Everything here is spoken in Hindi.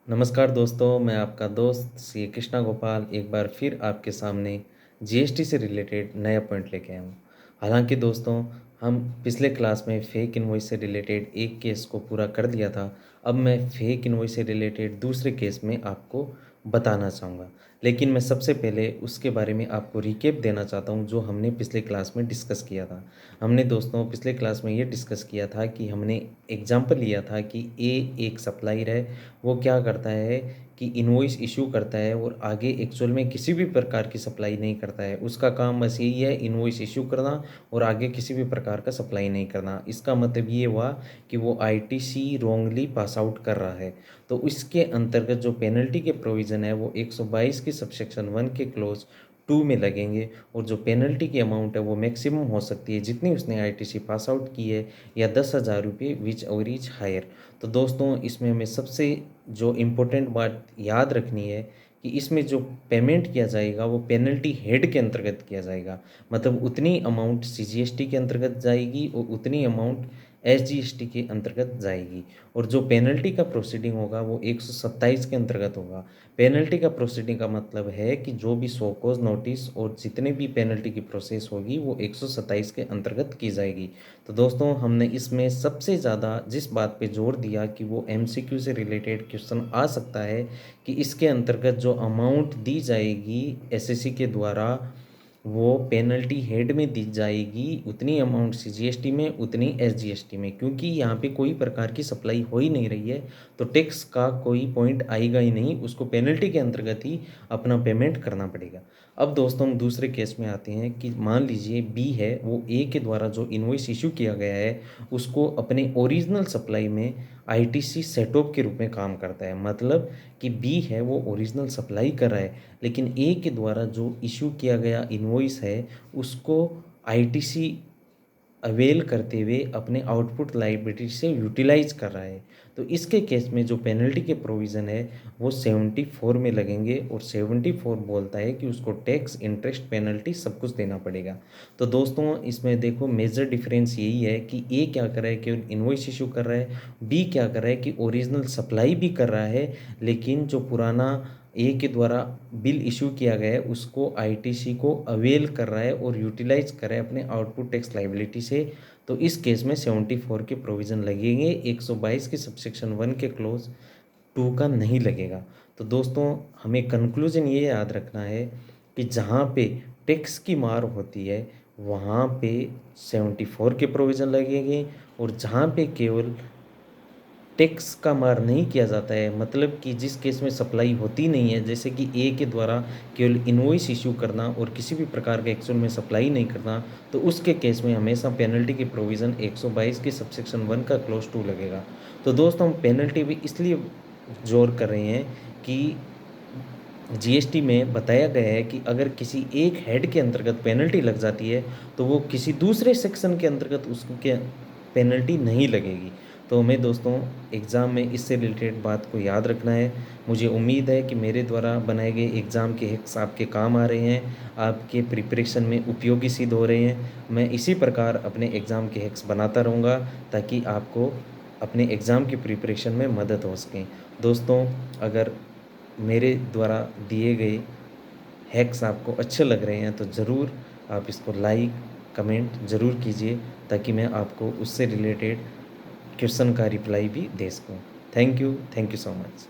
नमस्कार दोस्तों, मैं आपका दोस्त श्री कृष्णा गोपाल एक बार फिर आपके सामने जीएसटी से रिलेटेड नया पॉइंट लेके आया हूँ। हालांकि दोस्तों, हम पिछले क्लास में फेक इनवॉइस से रिलेटेड एक केस को पूरा कर दिया था। अब मैं फेक इनवॉइस से रिलेटेड दूसरे केस में आपको बताना चाहूँगा, लेकिन मैं सबसे पहले उसके बारे में आपको रिकेप देना चाहता हूँ जो हमने पिछले क्लास में डिस्कस किया था। हमने दोस्तों पिछले क्लास में ये डिस्कस किया था कि हमने एग्जाम्पल लिया था कि ए एक सप्लायर है। वो क्या करता है कि इनवॉइस इशू करता है और आगे एक्चुअल में किसी भी प्रकार की सप्लाई नहीं करता है। उसका काम बस यही है, इनवॉइस इशू करना और आगे किसी भी प्रकार का सप्लाई नहीं करना। इसका मतलब ये हुआ कि वो आईटीसी रॉन्गली पास आउट कर रहा है। तो इसके अंतर्गत जो पेनल्टी के प्रोविज़न है वो 122 की सबसेक्शन 1 के क्लोज 2 में लगेंगे, और जो पेनल्टी की अमाउंट है वो मैक्सिमम हो सकती है जितनी उसने आईटीसी पास आउट की है, या 10,000 रुपये विच और इज हायर। तो दोस्तों, इसमें हमें सबसे जो इम्पोर्टेंट बात याद रखनी है कि इसमें जो पेमेंट किया जाएगा वो पेनल्टी हेड के अंतर्गत किया जाएगा। मतलब उतनी अमाउंट सीजीएसटी के अंतर्गत जाएगी और उतनी अमाउंट एसजीएसटी के अंतर्गत जाएगी। और जो पेनल्टी का प्रोसीडिंग होगा वो 127 के अंतर्गत होगा। पेनल्टी का प्रोसीडिंग का मतलब है कि जो भी शो कॉज नोटिस और जितने भी पेनल्टी की प्रोसेस होगी वो 127 के अंतर्गत की जाएगी। तो दोस्तों, हमने इसमें सबसे ज़्यादा जिस बात पे जोर दिया कि वो एमसीक्यू से रिलेटेड क्वेश्चन आ सकता है कि इसके अंतर्गत जो अमाउंट दी जाएगी एसएससी के द्वारा वो पेनल्टी हेड में दी जाएगी, उतनी अमाउंट सीजीएसटी में उतनी एसजीएसटी में, क्योंकि यहाँ पे कोई प्रकार की सप्लाई हो ही नहीं रही है। तो टैक्स का कोई पॉइंट आएगा ही नहीं, उसको पेनल्टी के अंतर्गत ही अपना पेमेंट करना पड़ेगा। अब दोस्तों, हम दूसरे केस में आते हैं कि मान लीजिए बी है, वो ए के द्वारा जो इनवॉइस इशू किया गया है उसको अपने ओरिजिनल सप्लाई में आईटीसी सेटअप के रूप में काम करता है। मतलब कि बी है वो ओरिजिनल सप्लाई कर रहा है, लेकिन ए के द्वारा जो इशू किया गया इनवॉइस है उसको आईटीसी अवेल करते हुए अपने आउटपुट लायबिलिटी से यूटिलाइज कर रहा है। तो इसके केस में जो पेनल्टी के प्रोविज़न है वो 74 में लगेंगे, और 74 बोलता है कि उसको टैक्स, इंटरेस्ट, पेनल्टी सब कुछ देना पड़ेगा। तो दोस्तों, इसमें देखो मेजर डिफरेंस यही है कि ए क्या कर रहा है कि इनवॉइस इशू कर रहा है, बी क्या कर रहा है कि ओरिजिनल सप्लाई भी कर रहा है, लेकिन जो पुराना ए के द्वारा बिल इशू किया गया है उसको आईटीसी को अवेल कर रहा है और यूटिलाइज कर रहा है अपने आउटपुट टैक्स लाइबिलिटी से। तो इस केस में 74 के प्रोविज़न लगेंगे, 122 के सबसेक्शन 1 के क्लोज 2 का नहीं लगेगा। तो दोस्तों, हमें कंक्लूजन ये याद रखना है कि जहाँ पे टैक्स की मार होती है वहाँ पे 74 के प्रोविज़न लगेंगे, और जहाँ पे केवल टैक्स का मार नहीं किया जाता है, मतलब कि जिस केस में सप्लाई होती नहीं है, जैसे कि ए के द्वारा केवल इनवॉइस इशू करना और किसी भी प्रकार के एक्चुअल में सप्लाई नहीं करना, तो उसके केस में हमेशा पेनल्टी की प्रोविज़न 122 के सबसेक्शन 1 का क्लोज 2 लगेगा। तो दोस्तों, हम पेनल्टी भी इसलिए जोर कर रहे हैं कि जीएसटी में बताया गया है कि अगर किसी एक हेड के अंतर्गत पेनल्टी लग जाती है तो वो किसी दूसरे सेक्शन के अंतर्गत उसके पेनल्टी नहीं लगेगी। तो हमें दोस्तों एग्ज़ाम में इससे रिलेटेड बात को याद रखना है। मुझे उम्मीद है कि मेरे द्वारा बनाए गए एग्ज़ाम के हैक्स आपके काम आ रहे हैं, आपके प्रिपरेशन में उपयोगी सिद्ध हो रहे हैं। मैं इसी प्रकार अपने एग्ज़ाम के हैक्स बनाता रहूँगा ताकि आपको अपने एग्ज़ाम की प्रिपरेशन में मदद हो सकें। दोस्तों, अगर मेरे द्वारा दिए गए हैक्स आपको अच्छे लग रहे हैं तो ज़रूर आप इसको लाइक, कमेंट ज़रूर कीजिए ताकि मैं आपको उससे रिलेटेड क्वेश्चन का रिप्लाई भी दे सकूँ। Thank you so much.